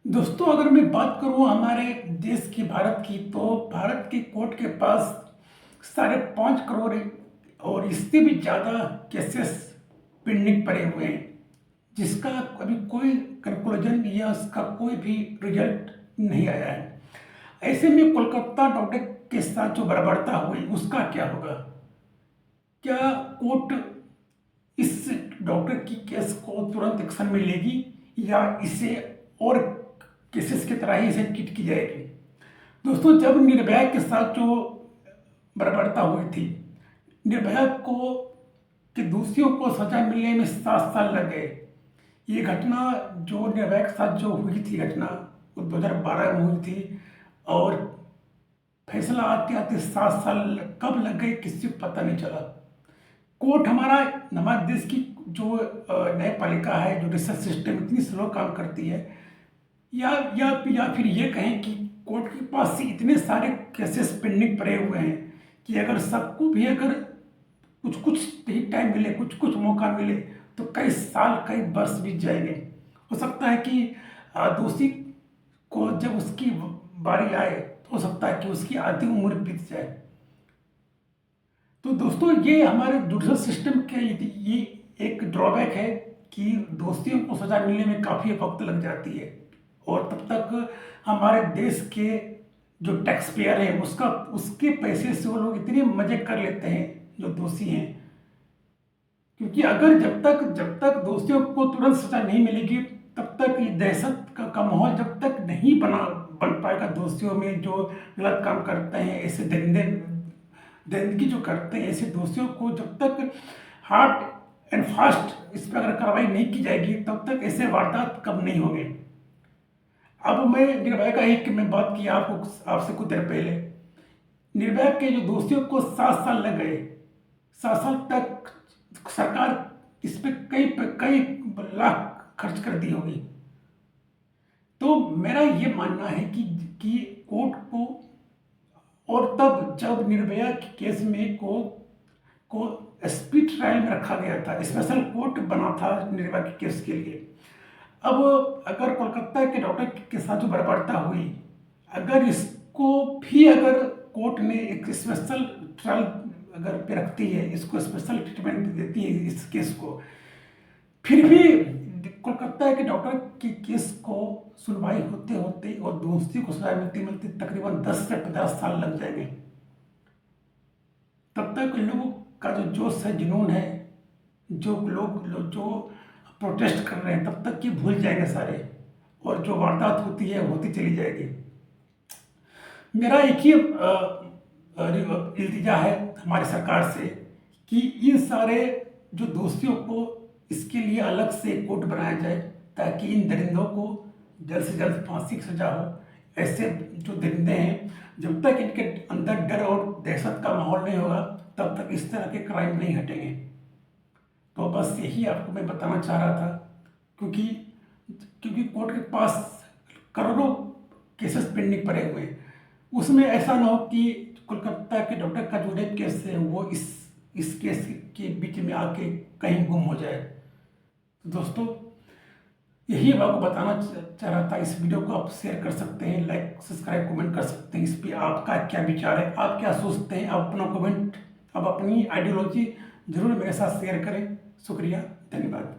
दोस्तों, अगर मैं बात करूं हमारे देश की, भारत की, तो भारत की कोर्ट के पास 5.5 करोड़ और इससे भी ज़्यादा केसेस पेंडिंग पड़े हुए हैं, जिसका अभी कोई कंक्लूजन या उसका कोई भी रिजल्ट नहीं आया है। ऐसे में कोलकाता डॉक्टर के साथ जो बर्बरता हुई उसका क्या होगा? क्या कोर्ट इस डॉक्टर की केस को तुरंत एक्शन में लेगी या इसे और केसेस की तरह ही इसे ट्रीट की जाएगी? दोस्तों, जब निर्भया के साथ जो बर्बरता हुई थी, निर्भया को के दोषियों को सजा मिलने में 7 साल लग गए। ये घटना जो निर्भया के साथ जो हुई थी घटना, वो 2012 में हुई थी और फैसला आते आते 7 साल कब लग गए किसी को पता नहीं चला। कोर्ट हमारा हमारे देश की जो न्यायपालिका है, जो जुडिशल सिस्टम इतनी स्लो काम करती है, या फिर ये कहें कि कोर्ट के पास से इतने सारे केसेस पेंडिंग पड़े हुए हैं कि अगर सबको भी अगर कुछ कुछ ही टाइम मिले, कुछ कुछ मौका मिले, तो कई साल कई वर्ष बीत जाएंगे। हो सकता है कि दोषी को जब उसकी बारी आए तो हो सकता है कि उसकी आधी उम्र बीत जाए। तो दोस्तों, ये हमारे जुडिशल सिस्टम के ये एक ड्रॉबैक है कि दोषियों को सजा मिलने में काफ़ी वक्त लग जाती है और तब तक हमारे देश के जो टैक्स पेयर है उसके पैसे से वो लोग इतने मजे कर लेते हैं जो दोषी हैं। क्योंकि अगर जब तक दोषियों को तुरंत सजा नहीं मिलेगी, तब तक ये दहशत का माहौल जब तक नहीं बन पाएगा। दोषियों में जो गलत काम करते हैं, ऐसे दरिंदगी जो करते हैं, ऐसे दोषियों को जब तक हार्ड एंड फास्ट इस पर अगर कार्रवाई नहीं की जाएगी, तब तक ऐसे वारदात कब नहीं होंगे। अब मैं निर्भया का एक मैं बात की आपसे कुछ देर पहले, निर्भया के जो दोषियों को 7 साल लग गए। 7 साल तक सरकार इस पे कई लाख खर्च कर दी होगी। तो मेरा ये मानना है कि कोर्ट को, और तब जब निर्भया के केस में को स्पीड ट्रायल में रखा गया था, स्पेशल कोर्ट बना था निर्भया के केस के लिए। अब अगर कोलकाता के डॉक्टर के साथ जो बर्बरता हुई, अगर इसको भी अगर कोर्ट ने एक स्पेशल ट्रायल अगर पे रखती है, इसको स्पेशल ट्रीटमेंट देती है इस केस को, फिर भी कोलकाता के डॉक्टर के केस को सुनवाई होते होते और दोषी को सजा मिलते मिलते तकरीबन 10 से 50 साल लग जाएंगे। तब तक लोगों का जो जोश है, जुनून है, जो जो प्रोटेस्ट कर रहे हैं, तब तक ये भूल जाएंगे सारे, और जो वारदात होती है होती चली जाएगी। मेरा एक ही इल्तिजा है हमारी सरकार से कि इन सारे जो दोषियों को इसके लिए अलग से कोर्ट बनाया जाए, ताकि इन दरिंदों को जल्द से जल्द फांसी की सजा हो। ऐसे जो दरिंदे हैं, जब तक इनके अंदर डर और दहशत का माहौल नहीं होगा, तब तक इस तरह के क्राइम नहीं हटेंगे। तो बस यही आपको मैं बताना चाह रहा था, क्योंकि कोर्ट के पास करोड़ों केसेस पेंडिंग पड़े हुए हैं। उसमें ऐसा ना हो कि कोलकाता के डॉक्टर का जो रेप केस है वो इस केस के बीच में आके कहीं गुम हो जाए। तो दोस्तों, यही मैं आपको बताना चाह रहा था। इस वीडियो को आप शेयर कर सकते हैं, लाइक सब्सक्राइब कमेंट कर सकते हैं। इस पर आपका क्या विचार है, आप क्या सोचते हैं, आप अपना कमेंट, आप अपनी आइडियोलॉजी जरूर मेरे साथ शेयर करें। शुक्रिया, धन्यवाद।